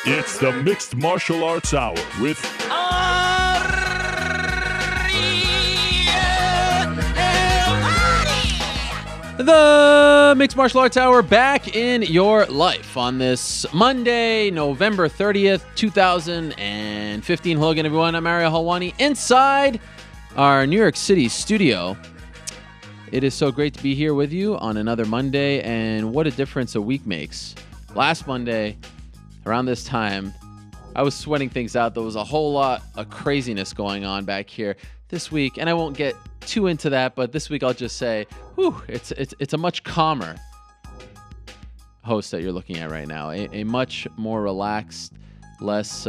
It's the Mixed Martial Arts Hour with The Mixed Martial Arts Hour back in your life on this Monday, November 30th, 2015. Hello again, everyone. I'm Mario Halwani inside our New York City studio. It is so great to be here with you on another Monday, and what a difference a week makes. Last Monday, around this time, I was sweating things out. There was a whole lot of craziness going on back here this week, and I won't get too into that, but this week I'll just say, whew, it's a much calmer host that you're looking at right now. A much more relaxed, less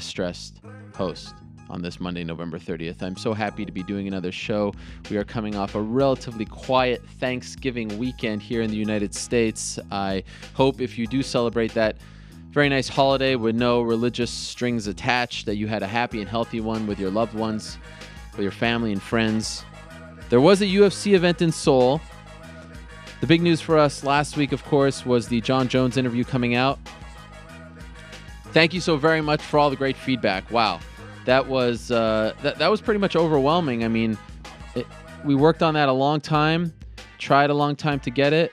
stressed host on this Monday, November 30th. I'm so happy to be doing another show. We are coming off a relatively quiet Thanksgiving weekend here in the United States. I hope if you do celebrate that very nice holiday with no religious strings attached, that you had a happy and healthy one with your loved ones, with your family and friends. There was a UFC event in Seoul. The big news for us last week, of course, was the Jon Jones interview coming out. Thank you so very much for all the great feedback. Wow. That was that was pretty much overwhelming. I mean, we worked on that a long time, tried a long time to get it.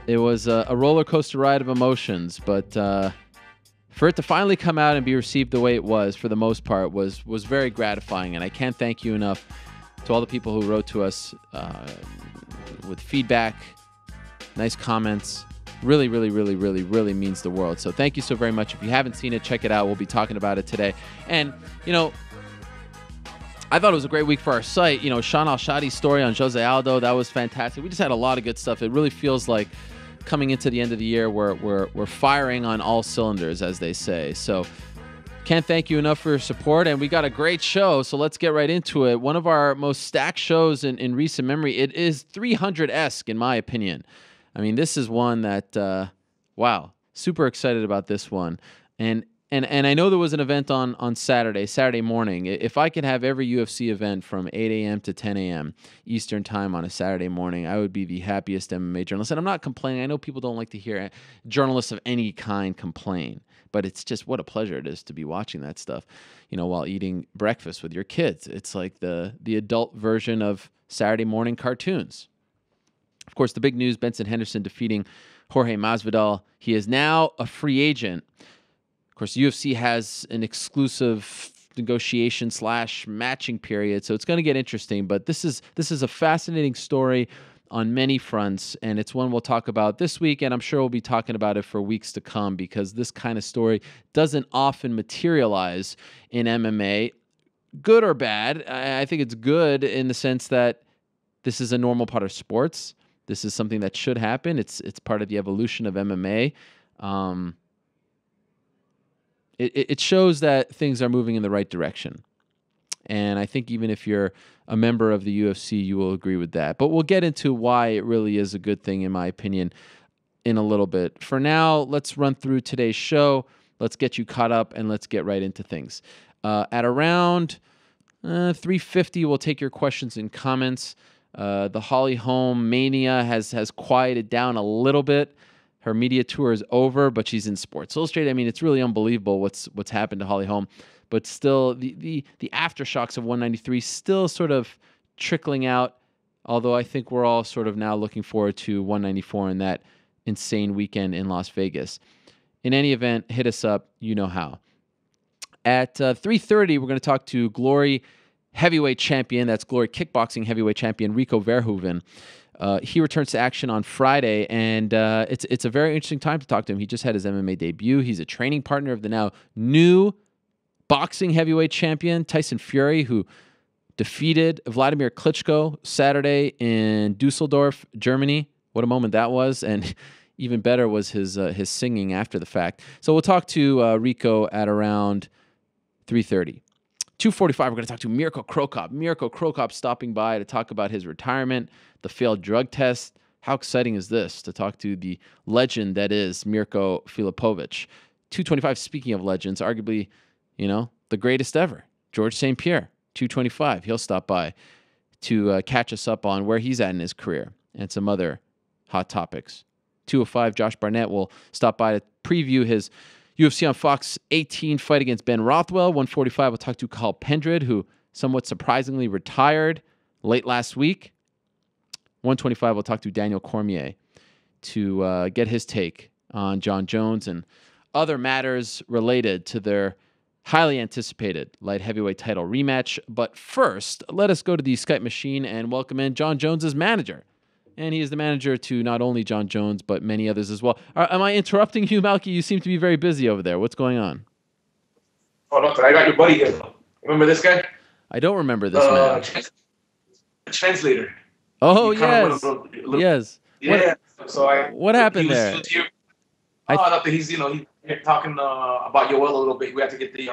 It was a roller coaster ride of emotions, but for it to finally come out and be received the way it was, for the most part, was very gratifying. And I can't thank you enough to all the people who wrote to us with feedback, nice comments. Really, really, really, really, really means the world. So thank you so very much. If you haven't seen it, check it out. We'll be talking about it today. And, you know, I thought it was a great week for our site. You know, Sean Al-Shadi's story on Jose Aldo, that was fantastic. We just had a lot of good stuff. It really feels like coming into the end of the year, we're firing on all cylinders, as they say. So can't thank you enough for your support. And we got a great show, so let's get right into it. One of our most stacked shows in recent memory. It is 300-esque, in my opinion. I mean, this is one that, wow, super excited about this one. And I know there was an event on Saturday morning. If I could have every UFC event from 8 a.m. to 10 a.m. Eastern time on a Saturday morning, I would be the happiest MMA journalist. And I'm not complaining. I know people don't like to hear journalists of any kind complain, but it's just what a pleasure it is to be watching that stuff, you know, while eating breakfast with your kids. It's like the adult version of Saturday morning cartoons. Of course, the big news, Benson Henderson defeating Jorge Masvidal. He is now a free agent. Of course, UFC has an exclusive negotiation / matching period, so it's going to get interesting. But this is a fascinating story on many fronts, and it's one we'll talk about this week, and I'm sure we'll be talking about it for weeks to come, because this kind of story doesn't often materialize in MMA, good or bad. I think it's good in the sense that this is a normal part of sports. This is something that should happen. It's part of the evolution of MMA. It shows that things are moving in the right direction. And I think even if you're a member of the UFC, you will agree with that. But we'll get into why it really is a good thing, in my opinion, in a little bit. For now, let's run through today's show. Let's get you caught up, and let's get right into things. At around 3:50, we'll take your questions and comments. The Holly Holm mania has quieted down a little bit. Her media tour is over, but she's in Sports Illustrated. I mean, it's really unbelievable what's happened to Holly Holm. But still, the aftershocks of 193 still sort of trickling out, although I think we're all sort of now looking forward to 194 and that insane weekend in Las Vegas. In any event, hit us up. You know how. At 3:30, we're going to talk to Glory heavyweight champion, that's Glory kickboxing heavyweight champion, Rico Verhoeven. He returns to action on Friday, and it's a very interesting time to talk to him. He just had his MMA debut. He's a training partner of the now new boxing heavyweight champion, Tyson Fury, who defeated Vladimir Klitschko Saturday in Dusseldorf, Germany. What a moment that was, and even better was his singing after the fact. So we'll talk to Rico at around 3:30. 2:45, we're going to talk to Mirko Cro Cop. Mirko Cro Cop stopping by to talk about his retirement, the failed drug test. How exciting is this to talk to the legend that is Mirko Filipovic? 2:25, speaking of legends, arguably, the greatest ever, George St. Pierre. 2:25, he'll stop by to catch us up on where he's at in his career and some other hot topics. 2:05, Josh Barnett will stop by to preview his UFC on Fox 18 fight against Ben Rothwell. 145, we'll talk to Carl Pendred, who somewhat surprisingly retired late last week. 125, we'll talk to Daniel Cormier to get his take on Jon Jones and other matters related to their highly anticipated light heavyweight title rematch. But first, let us go to the Skype machine and welcome in Jon Jones's manager. And he is the manager to not only Jon Jones, but many others as well. Am I interrupting you, Malki? You seem to be very busy over there. What's going on? Oh, no, I got your buddy here. Remember this guy? I don't remember this man. Translator. Oh, yes. Yes. Yeah. What happened there? Nothing. He's talking about Yoel a little bit. We had to get the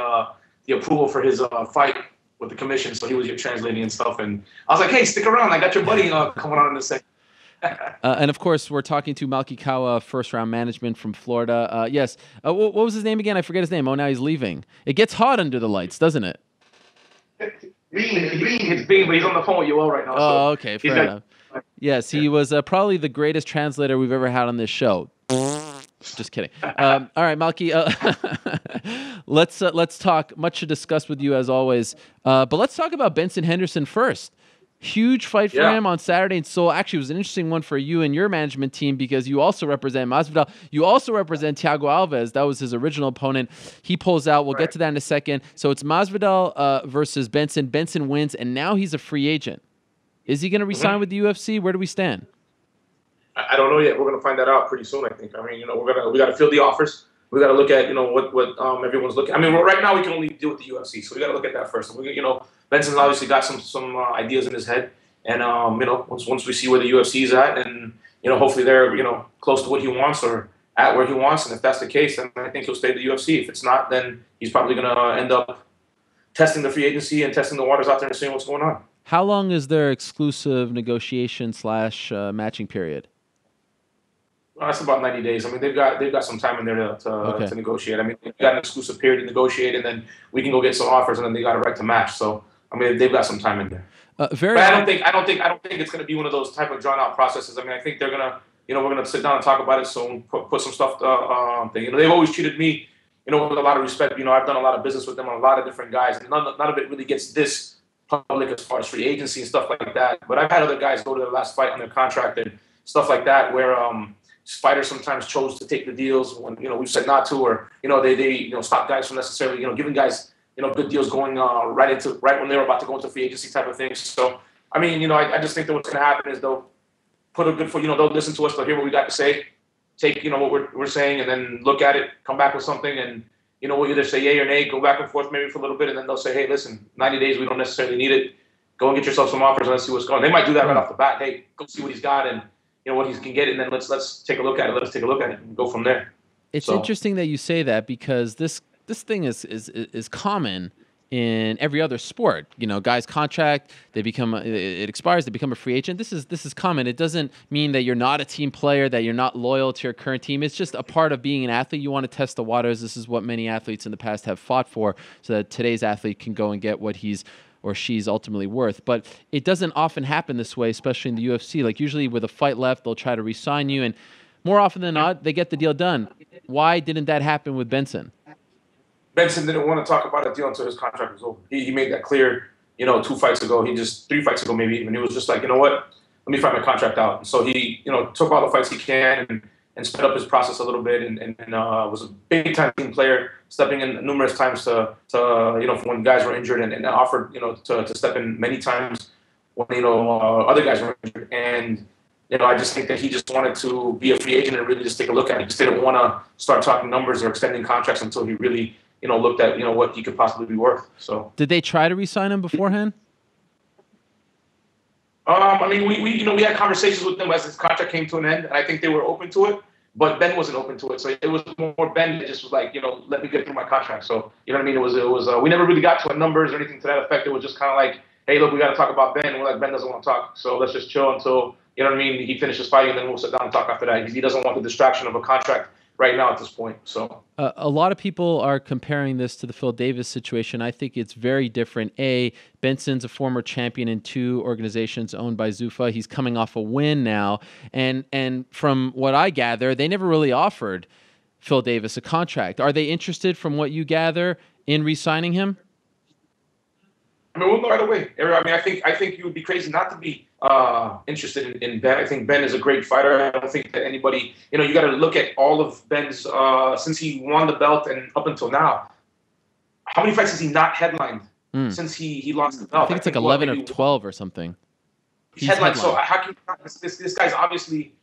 approval for his fight with the commission, so he was translating and stuff. And I was like, hey, stick around. I got your buddy coming on in a second. And of course, we're talking to Malki Kawa, first round management from Florida. Yes. What was his name again? I forget his name. Oh, now he's leaving. It gets hot under the lights, doesn't it? It's Bean, but he's on the phone with Yoel right now. Oh, okay. Fair enough. Yes, he was probably the greatest translator we've ever had on this show. Just kidding. All right, Malki, let's talk. Much to discuss with you as always. But let's talk about Benson Henderson first. Huge fight for him on Saturday in Seoul. Actually, it was an interesting one for you and your management team because you also represent Masvidal. You also represent Thiago Alves. That was his original opponent. He pulls out. We'll get to that in a second. So it's Masvidal versus Benson. Benson wins, and now he's a free agent. Is he going to resign with the UFC? Where do we stand? I don't know yet. We're going to find that out pretty soon, I think. I mean, we got to fill the offers. We got to look at, what everyone's looking. I mean, right now we can only deal with the UFC, so we got to look at that first. Benson's obviously got some ideas in his head, and once we see where the UFC is at, and hopefully they're close to what he wants or at where he wants, and if that's the case, then I think he'll stay at the UFC. If it's not, then he's probably going to end up testing the free agency and testing the waters out there and seeing what's going on. How long is their exclusive negotiation / matching period? Well, that's about 90 days. I mean, they've got some time in there to negotiate. I mean, they've got an exclusive period to negotiate, and then we can go get some offers, and then they got a right to match. So, I mean, they've got some time in there. But I don't think it's going to be one of those type of drawn out processes. I mean, I think they're gonna, we're gonna sit down and talk about it soon. Put some stuff. They've always treated me, with a lot of respect. I've done a lot of business with them on a lot of different guys, and none of it really gets this public as far as free agency and stuff like that. But I've had other guys go to their last fight on their contract and stuff like that, where fighters sometimes chose to take the deals when we've said not to, or they stop guys from necessarily giving guys good deals going right when they were about to go into free agency type of things. So I mean I just think that what's going to happen is they'll put a good foot. They'll listen to us, they'll hear what we got to say, take what we're saying, and then look at it, come back with something, and we'll either say yay or nay, go back and forth maybe for a little bit, and then they'll say, hey, listen, 90 days we don't necessarily need it. Go and get yourself some offers and let's see what's going on. They might do that right off the bat. Hey, go see what he's got and what he can get, and then let's take a look at it. Let's take a look at it and go from there. It's interesting that you say that because this thing is common in every other sport. Guys contract, it expires, they become a free agent. This is common. It doesn't mean that you're not a team player, that you're not loyal to your current team. It's just a part of being an athlete. You want to test the waters. This is what many athletes in the past have fought for, so that today's athlete can go and get what he's or she's ultimately worth. But it doesn't often happen this way, especially in the UFC. Like usually with a fight left, they'll try to re-sign you, and more often than not, they get the deal done. Why didn't that happen with Benson? Benson didn't want to talk about a deal until his contract was over. He made that clear, 3 fights ago, maybe even. He was just like, what? Let me fight my contract out. And so he, took all the fights he can and sped up his process a little bit and was a big-time team player, stepping in numerous times to when guys were injured and offered, to step in many times when, other guys were injured. And, I just think that he just wanted to be a free agent and really just take a look at it. He just didn't want to start talking numbers or extending contracts until he really, looked at, what he could possibly be worth. So did they try to re-sign him beforehand? I mean, we had conversations with them as his contract came to an end, and I think they were open to it. But Ben wasn't open to it, so it was more Ben that just was like, let me get through my contract. So you know what I mean? It was we never really got to numbers or anything to that effect. It was just kind of like, hey, look, we got to talk about Ben, and we're like, Ben doesn't want to talk, so let's just chill until he finishes fighting, and then we'll sit down and talk after that. He doesn't want the distraction of a contract right now at this point. So a lot of people are comparing this to the Phil Davis situation. I think it's very different. Benson's a former champion in 2 organizations owned by Zuffa. He's coming off a win now, and from what I gather, they never really offered Phil Davis a contract. Are they interested, from what you gather, in re-signing him? I mean, we'll know right away. I mean, I think you would be crazy not to be interested in Ben. I think Ben is a great fighter. I don't think that anybody, you got to look at all of Ben's since he won the belt and up until now. How many fights has he not headlined since he lost the belt? I think it's like 11 or 12 or something. He's headlined. So how can this guy's obviously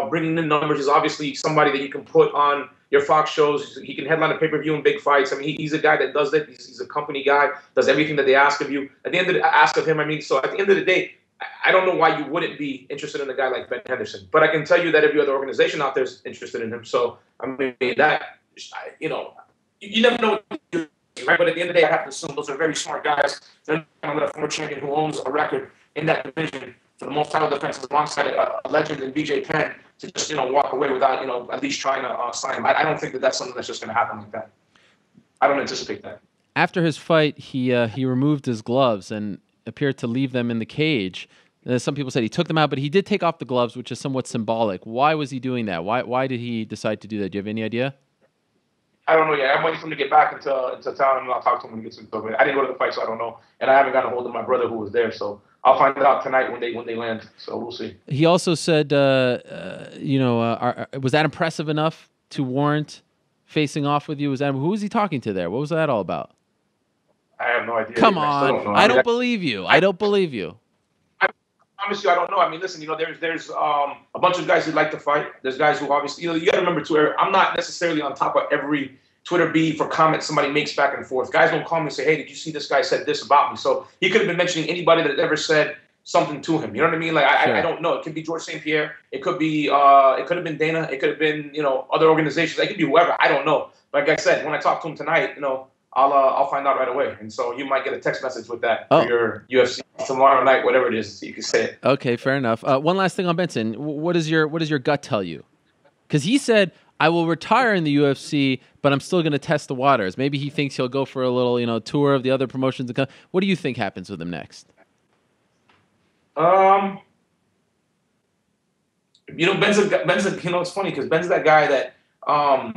bringing in numbers is obviously somebody that you can put on your Fox shows. He can headline a pay-per-view in big fights. I mean, he's a guy that does that. He's a company guy, does everything that they ask of you. At the end of him, I mean, so at the end of the day, I don't know why you wouldn't be interested in a guy like Ben Henderson. But I can tell you that every other organization out there is interested in him. So, I mean, that, you never know what you do, right? But at the end of the day, I have to assume those are very smart guys. They're a former champion who owns a record in that division for the most title defenses alongside a legend in BJ Penn to just, walk away without, at least trying to sign him. I don't think that that's something that's just going to happen like that. I don't anticipate that. After his fight, he removed his gloves and appeared to leave them in the cage. Some people said he took them out, but he did take off the gloves, which is somewhat symbolic. Why was he doing that? Why did he decide to do that? Do you have any idea? I don't know yet. I'm waiting for him to get back into town, and I'll talk to him when he gets into it. I didn't go to the fight, so I don't know. And I haven't gotten a hold of my brother who was there, so I'll find out tonight when they land. So we'll see. He also said, was that impressive enough to warrant facing off with you? Who was he talking to there? What was that all about? I have no idea. Come on, I don't believe you. I don't believe you. I promise you, I don't know. I mean, listen, there's a bunch of guys who like to fight. There's guys who obviously, you got to remember too, Eric, I'm not necessarily on top of every Twitter beef or comment somebody makes back and forth. Guys don't call me and say, hey, did you see this guy said this about me? So he could have been mentioning anybody that ever said something to him. You know what I mean? Like, sure. I don't know. It could be George St. Pierre. It could be, it could have been Dana. It could have been, other organizations. It could be whoever. I don't know. Like I said, when I talk to him tonight, I'll find out right away. And so you might get a text message with that for your UFC tomorrow night, whatever it is, so you can say it. Okay, fair enough. One last thing on Benson. What does your gut tell you? Because he said, I will retire in the UFC, but I'm still going to test the waters. Maybe he thinks he'll go for a little, tour of the other promotions. What do you think happens with him next? Ben's it's funny because Ben's that guy that I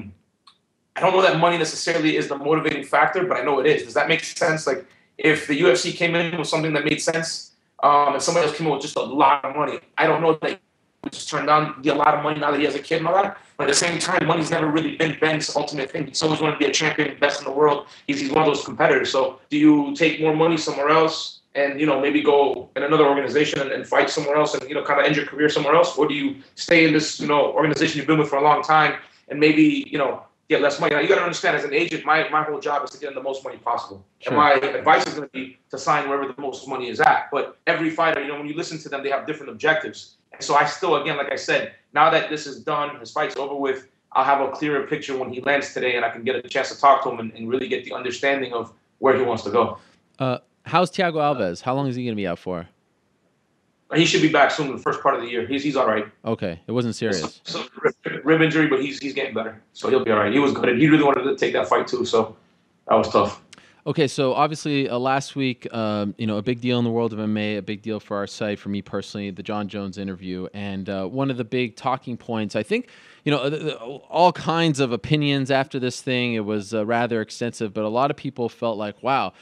don't know that money necessarily is the motivating factor, but I know it is. Does that make sense? Like, if the UFC came in with something that made sense, and somebody else came in with just a lot of money, I don't know that he would just turn down a lot of money now that he has a kid and all that. But at the same time, money's never really been Ben's ultimate thing. He's always wanted to be a champion, best in the world. He's one of those competitors. So do you take more money somewhere else and, maybe go in another organization and fight somewhere else and, kind of end your career somewhere else? Or do you stay in this, organization you've been with for a long time and maybe, get less money? Now, you got to understand, as an agent, my whole job is to get in the most money possible. Sure. And my advice is going to be to sign wherever the most money is at. But every fighter, when you listen to them, they have different objectives. And so I still, again, like I said, now that this is done, his fight's over with, I'll have a clearer picture when he lands today, and I can get a chance to talk to him and really get the understanding of where he wants to go. How's Thiago Alves? How long is he going to be out for? He should be back soon in the first part of the year. He's all right. Okay. It wasn't serious. So rib injury, but he's getting better. So he'll be all right. He was good. He really wanted to take that fight too, so that was tough. Okay, so obviously last week, a big deal in the world of MMA, a big deal for our site, for me personally, the Jon Jones interview. And one of the big talking points, I think, all kinds of opinions after this thing. It was rather extensive, but a lot of people felt like, wow,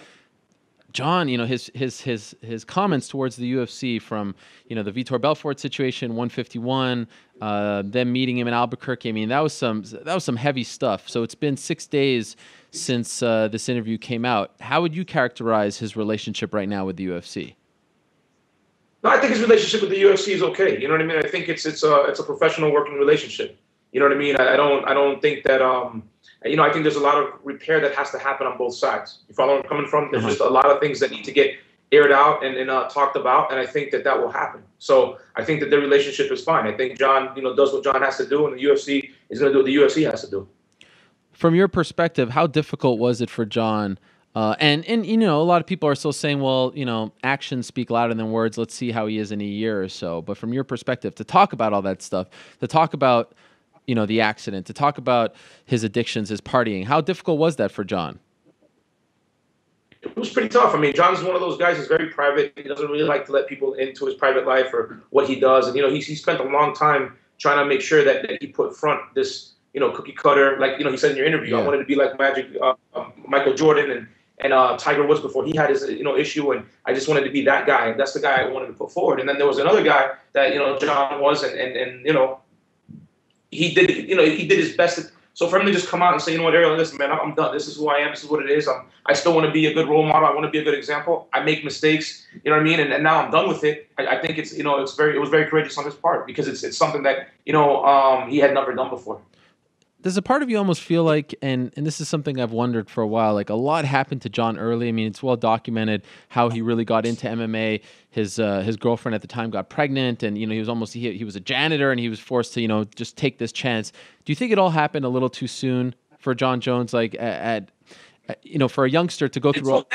Jon, his comments towards the UFC from, the Vitor Belfort situation, 151, them meeting him in Albuquerque. I mean, that was some heavy stuff. So it's been 6 days since this interview came out. How would you characterize his relationship right now with the UFC? No, I think his relationship with the UFC is okay. You know what I mean? I think it's a professional working relationship. You know what I mean? I don't think that I think there's a lot of repair that has to happen on both sides. You follow where I'm coming from? There's just a lot of things that need to get aired out and talked about, and I think that will happen. So I think that their relationship is fine. I think Jon, does what Jon has to do, and the UFC is going to do what the UFC has to do. From your perspective, how difficult was it for Jon? And a lot of people are still saying, well, actions speak louder than words. Let's see how he is in a year or so. But from your perspective, to talk about all that stuff, to talk about the accident, to talk about his addictions, his partying, how difficult was that for Jon? It was pretty tough. I mean, Jon's one of those guys who's very private. He doesn't really like to let people into his private life or what he does. And, he spent a long time trying to make sure that he put front this cookie cutter. Like, he said in your interview, I wanted to be like Michael Jordan and Tiger Woods before he had his, issue. And I just wanted to be that guy. And that's the guy I wanted to put forward. And then there was another guy that, Jon was, and he did his best. So for him to just come out and say, you know what, Ariel, listen, man, I'm done. This is who I am. This is what it is. I still want to be a good role model. I want to be a good example. I make mistakes. You know what I mean? And now I'm done with it. I think it was very courageous on his part, because it's something that, he had never done before. Does a part of you almost feel like, and this is something I've wondered for a while, like a lot happened to Jon early. I mean, it's well documented how he really got into MMA. His girlfriend at the time got pregnant, and he was he was a janitor, and he was forced to just take this chance. Do you think it all happened a little too soon for Jon Jones, like for a youngster to go through all?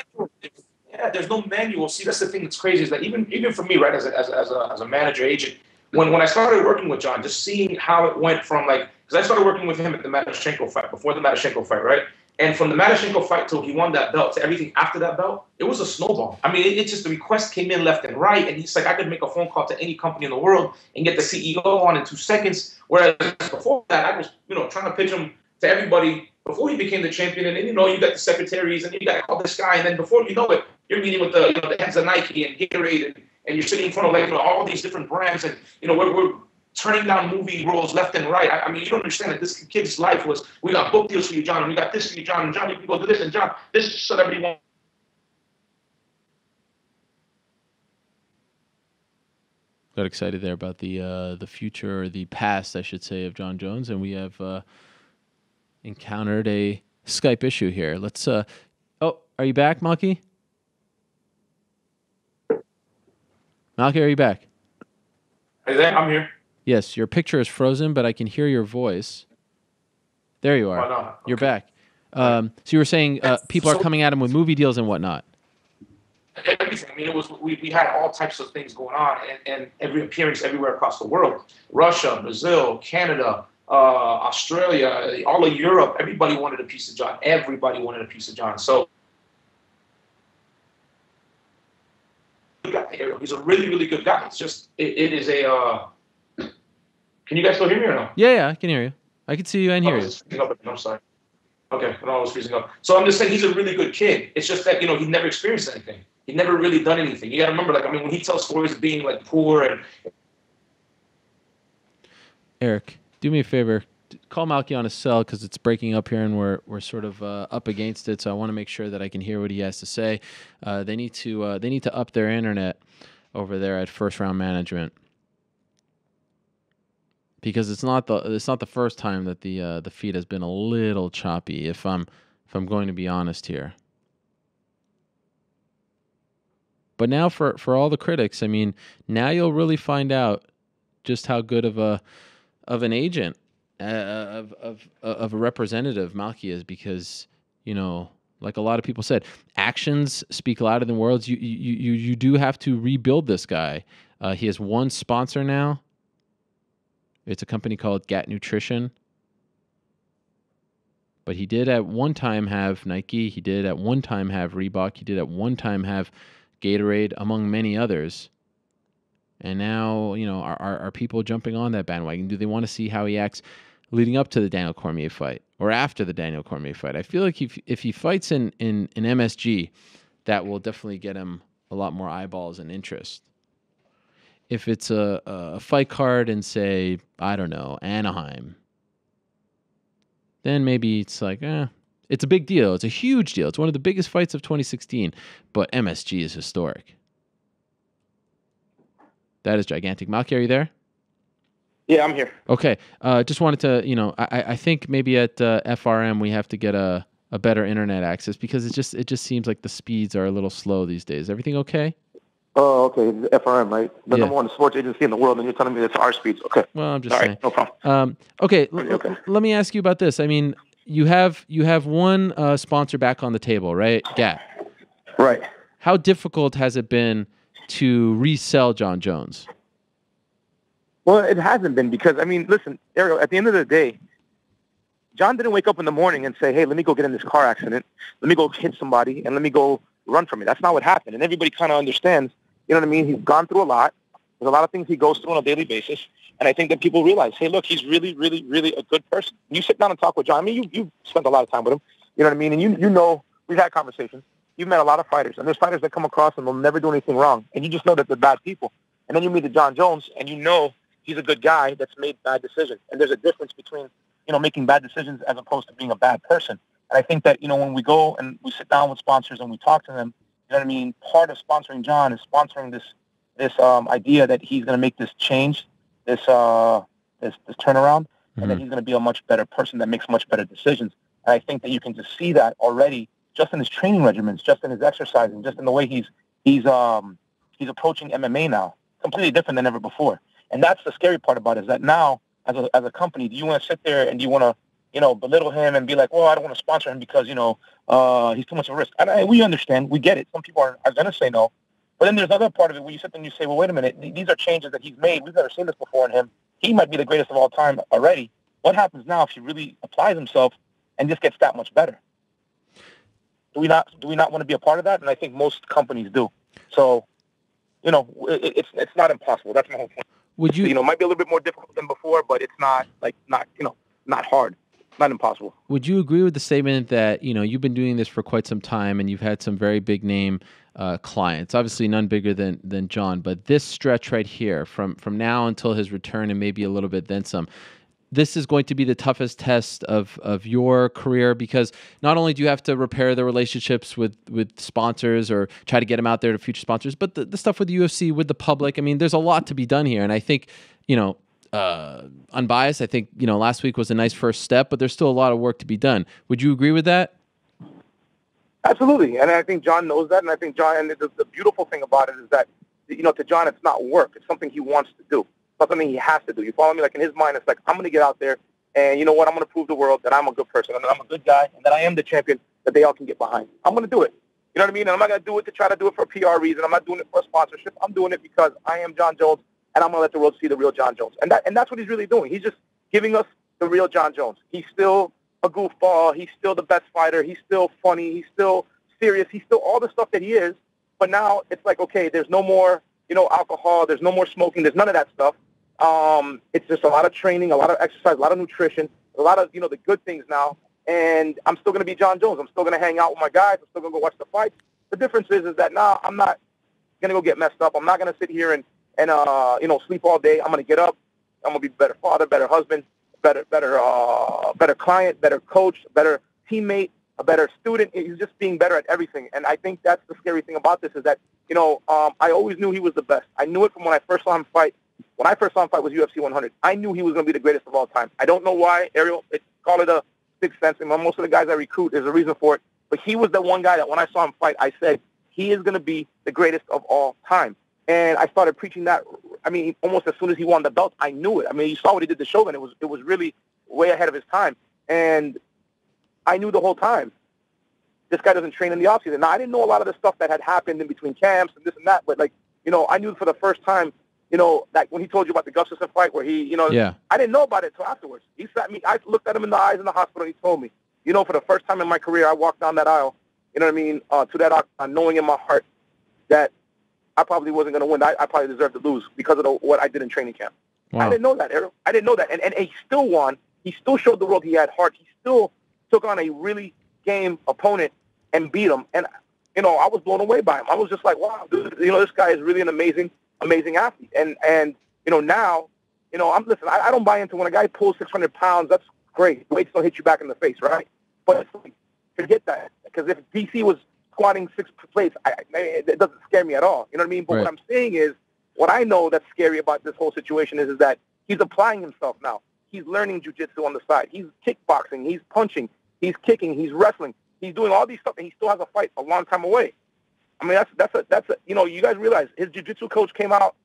Yeah, there's no manual. See, that's the thing that's crazy, is that even for me, right, as a manager agent, when I started working with Jon, just seeing how it went from because I started working with him at the Matyshenko fight, before the Matyshenko fight, right? And from the Matyshenko fight till he won that belt to everything after that belt, it was a snowball. I mean, it just, the requests came in left and right, and he's like, I could make a phone call to any company in the world and get the CEO on in 2 seconds. Whereas before that, I was, trying to pitch him to everybody before he became the champion. And then, you got the secretaries, and you got all this guy, and then before you know it, you're meeting with the heads of Nike and Gatorade, and you're sitting in front of all these different brands, and we're turning down movie roles left and right. I mean, you don't understand that this kid's life was, we got book deals for you, Jon, and we got this for you, Jon, and Jon, you can go do this, and Jon, this celebrity won't. Got excited there about the future, or the past, I should say, of Jon Jones, and we have encountered a Skype issue here. Let's. Are you back, Malki? Malki, are you back? Hey there, I'm here. Yes, your picture is frozen, but I can hear your voice. There you are. Oh, no. Okay. You're back. So you were saying people are coming at him with movie deals and whatnot. Everything. I mean, we had all types of things going on, and every appearance everywhere across the world. Russia, Brazil, Canada, Australia, all of Europe. Everybody wanted a piece of Jon. Everybody wanted a piece of Jon. So he's a really, really good guy. It's just it is a. Can you guys still hear me or no? Yeah, I can hear you. I can see you and hear you. I'm sorry. Okay, I was freezing up. So I'm just saying he's a really good kid. It's just that he'd never experienced anything. He'd never really done anything. You got to remember, when he tells stories of being poor and. Eric, do me a favor. Call Malki on his cell, because it's breaking up here and we're sort of up against it. So I want to make sure that I can hear what he has to say. They need to up their internet over there at First Round Management, because it's not the first time that the feed has been a little choppy. If I'm going to be honest here. But now for all the critics, I mean, now you'll really find out just how good of an agent. Of a representative Malki is, because like a lot of people said, actions speak louder than words. You do have to rebuild this guy. He has one sponsor now. It's a company called GAT Nutrition. But he did at one time have Nike. He did at one time have Reebok. He did at one time have Gatorade, among many others. And now, are people jumping on that bandwagon? Do they want to see how he acts leading up to the Daniel Cormier fight or after the Daniel Cormier fight? I feel like if he fights in MSG, that will definitely get him a lot more eyeballs and interest. If it's a fight card in, say, I don't know, Anaheim, then maybe it's it's a big deal. It's a huge deal. It's one of the biggest fights of 2016, but MSG is historic. That is gigantic. Malki, are you there? Yeah, I'm here. Okay. Just wanted to, I think maybe at FRM we have to get a better internet access, because it just seems like the speeds are a little slow these days. Everything okay? Oh, okay. FRM, right? The number one sports agency in the world, and you're telling me it's our speeds. Okay. Well, I'm just saying. Right, no problem. Okay. Let me ask you about this. I mean, you have one sponsor back on the table, right? GAT. Right. How difficult has it been to resell Jon Jones? Well, it hasn't been, because, listen, Ariel, at the end of the day, Jon didn't wake up in the morning and say, hey, let me go get in this car accident. Let me go hit somebody and let me go run from it. That's not what happened. And everybody kind of understands, you know what I mean? He's gone through a lot. There's a lot of things he goes through on a daily basis. And I think that people realize, hey, look, he's really, really, really a good person. You sit down and talk with John. I mean, you've spent a lot of time with him. You know what I mean? And you know, we've had conversations. You've met a lot of fighters. And there's fighters that come across and they'll never do anything wrong. And you just know that they're bad people. And then you meet the Jon Jones, and you know he's a good guy that's made bad decisions. And there's a difference between, making bad decisions as opposed to being a bad person. And I think that, when we go and we sit down with sponsors and we talk to them, you know what I mean? Part of sponsoring John is sponsoring this idea that he's going to make this change, this turnaround, and that he's going to be a much better person that makes much better decisions. And I think that you can just see that already just in his training regimens, just in his exercising, just in the way he's approaching MMA now, completely different than ever before. And that's the scary part about it, is that now, as a company, do you want to sit there and do you want to, belittle him and be like, well, I don't want to sponsor him because, he's too much of a risk. And we understand. We get it. Some people are going to say no. But then there's another part of it where you sit there and you say, well, wait a minute. These are changes that he's made. We've never seen this before in him. He might be the greatest of all time already. What happens now if he really applies himself and just gets that much better? Do we not want to be a part of that? And I think most companies do. So, it's not impossible. That's my whole point. Would you? It might be a little bit more difficult than before, but it's not not hard, not impossible. Would you agree with the statement that you've been doing this for quite some time and you've had some very big name clients? Obviously, none bigger than John, but this stretch right here, from now until his return and maybe a little bit then some. This is going to be the toughest test of your career, because not only do you have to repair the relationships with sponsors or try to get them out there to future sponsors, but the stuff with the UFC, with the public. I mean, there's a lot to be done here. And I think, unbiased, I think, last week was a nice first step, but there's still a lot of work to be done. Would you agree with that? Absolutely. And I think John knows that. And I think John, and the beautiful thing about it is that, to John, it's not work. It's something he wants to do. Not something he has to do. You follow me? Like, in his mind, it's like, I'm going to get out there, and you know what? I'm going to prove the world that I'm a good person, and that I'm a good guy, and that I am the champion that they all can get behind. I'm going to do it. You know what I mean? And I'm not going to do it to try to do it for a PR reason. I'm not doing it for a sponsorship. I'm doing it because I am Jon Jones, and I'm going to let the world see the real Jon Jones. And that's what he's really doing. He's just giving us the real Jon Jones. He's still a goofball. He's still the best fighter. He's still funny. He's still serious. He's still all the stuff that he is. But now it's like, okay, there's no more, alcohol. There's no more smoking. There's none of that stuff. It's just a lot of training, a lot of exercise, a lot of nutrition, a lot of, the good things now. And I'm still going to be Jon Jones. I'm still going to hang out with my guys. I'm still going to go watch the fights. The difference is that now I'm not going to go get messed up. I'm not going to sit here and sleep all day. I'm going to get up. I'm going to be a better father, better husband, better client, better coach, better teammate, a better student. He's just being better at everything. And I think that's the scary thing about this, is that, I always knew he was the best. I knew it from when I first saw him fight. When I first saw him fight was UFC 100. I knew he was going to be the greatest of all time. I don't know why, Ariel. Call it a sixth sense. And most of the guys I recruit, there's a reason for it. But he was the one guy that when I saw him fight, I said, he is going to be the greatest of all time. And I started preaching that, almost as soon as he won the belt, I knew it. You saw what he did to Shogun. It was really way ahead of his time. And I knew the whole time, this guy doesn't train in the offseason. Now, I didn't know a lot of the stuff that had happened in between camps and this and that. But, I knew for the first time, like when he told you about the Gustafsson fight where he, Yeah. I didn't know about it until afterwards. He sat me, I looked at him in the eyes in the hospital, and he told me, for the first time in my career, I walked down that aisle, to that octagon, knowing in my heart that I probably wasn't going to win. I probably deserved to lose because of what I did in training camp. Wow. I didn't know that, Errol. I didn't know that. And he still won. He still showed the world he had heart. He still took on a really game opponent and beat him. And, I was blown away by him. I was just like, wow, dude, this guy is really an amazing athlete. And now, I don't buy into when a guy pulls 600 pounds, that's great. The weights don't hit you back in the face, right? But it's like, forget that. Because if DC was squatting 6 plates, it doesn't scare me at all. You know what I mean? But Right. What I'm saying is, what I know that's scary about this whole situation is that he's applying himself now. He's learning jiu-jitsu on the side. He's kickboxing. He's punching. He's kicking. He's wrestling. He's doing all these stuff, and he still has a fight a long time away. That's a you guys realize his jiu-jitsu coach came out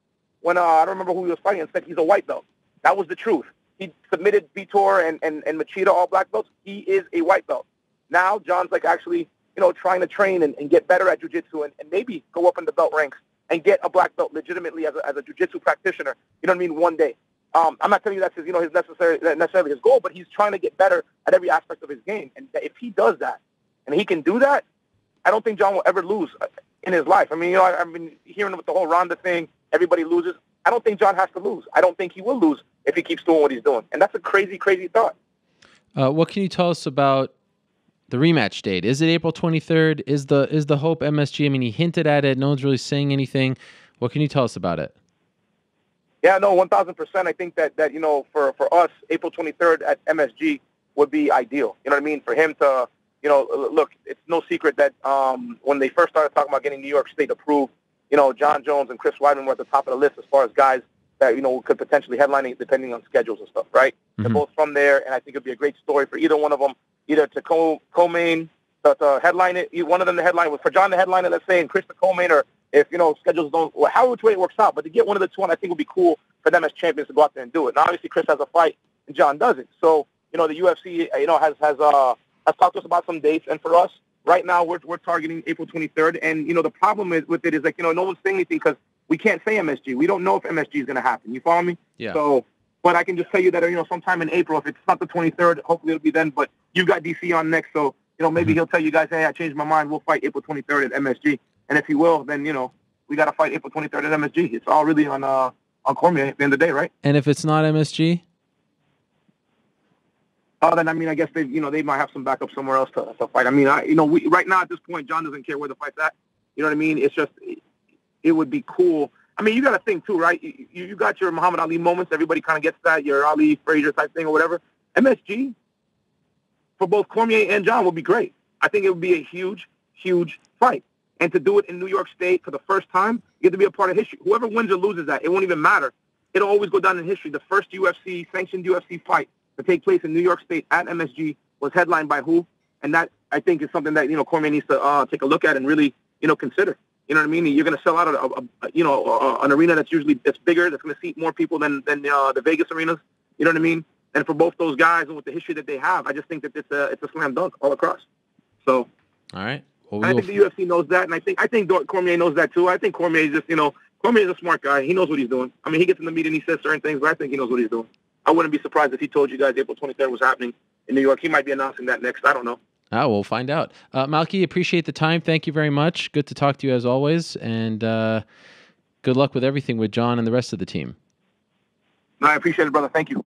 when I don't remember who he was fighting and said he's a white belt. That was the truth. He submitted Vitor and Machida, all black belts. He is a white belt. Now John's like actually, trying to train and get better at jiu-jitsu and maybe go up in the belt ranks and get a black belt legitimately as a jiu-jitsu practitioner. You know what I mean? One day. I'm not telling you that's his, his necessarily his goal, but he's trying to get better at every aspect of his game. And if he does that, and he can do that, I don't think John will ever lose in his life. I've been hearing with the whole Ronda thing, everybody loses. I don't think Jon has to lose. I don't think he will lose if he keeps doing what he's doing. And that's a crazy, crazy thought. What can you tell us about the rematch date? Is it April 23rd? Is the hope MSG? I mean, he hinted at it. No one's really saying anything. What can you tell us about it? Yeah, no, 1,000%. I think that for us, April 23rd at MSG would be ideal. You know what I mean? For him to, look, it's no secret that when they first started talking about getting New York State approved, Jon Jones and Chris Weidman were at the top of the list as far as guys that, could potentially headline it depending on schedules and stuff, right? Mm-hmm. They're both from there, and I think it would be a great story for either one of them, either to co-main, to headline it, one of them to headline, for Jon to headline it, let's say, and Chris to co-main, or if, schedules don't, which way it works out, but to get one of the two, I think would be cool for them as champions to go out there and do it. Now, obviously, Chris has a fight, and Jon doesn't. So, the UFC, has talked to us about some dates, and for us, right now, we're targeting April 23rd, and, the problem with it is, no one's saying anything because we can't say MSG. We don't know if MSG is going to happen. You follow me? Yeah. So, but I can just tell you that, sometime in April, if it's not the 23rd, hopefully it'll be then, but you've got DC on next, so, maybe he'll tell you guys, hey, I changed my mind. We'll fight April 23rd at MSG. And if he will, then, we got to fight April 23rd at MSG. It's all really on Cormier at the end of the day, right? And if it's not MSG? Then, I guess they might have some backup somewhere else to fight. Right now at this point, Jon doesn't care where the fight's at. You know what I mean? It's just, it would be cool. You got to think too, right? You got your Muhammad Ali moments. Everybody kind of gets that, your Ali Frazier type thing or whatever. MSG, for both Cormier and Jon, would be great. I think it would be a huge, huge fight. And to do it in New York State for the first time, you get to be a part of history. Whoever wins or loses that, it won't even matter. It'll always go down in history. The first sanctioned UFC fight to take place in New York State at MSG was headlined by who? And that, I think, is something that, Cormier needs to take a look at and really, consider. You know what I mean? You're going to sell out an arena that's bigger, that's going to seat more people than the Vegas arenas. You know what I mean? And for both those guys and with the history that they have, I just think that it's a slam dunk all across. So, all right. Well, I think the UFC knows that, and I think Cormier knows that too. I think Cormier is just, Cormier is a smart guy. He knows what he's doing. He gets in the meet and he says certain things, but I think he knows what he's doing. I wouldn't be surprised if he told you guys April 23rd was happening in New York. He might be announcing that next. I don't know. We'll find out. Malki, appreciate the time. Thank you very much. Good to talk to you as always, and good luck with everything with Jon and the rest of the team. No, I appreciate it, brother. Thank you.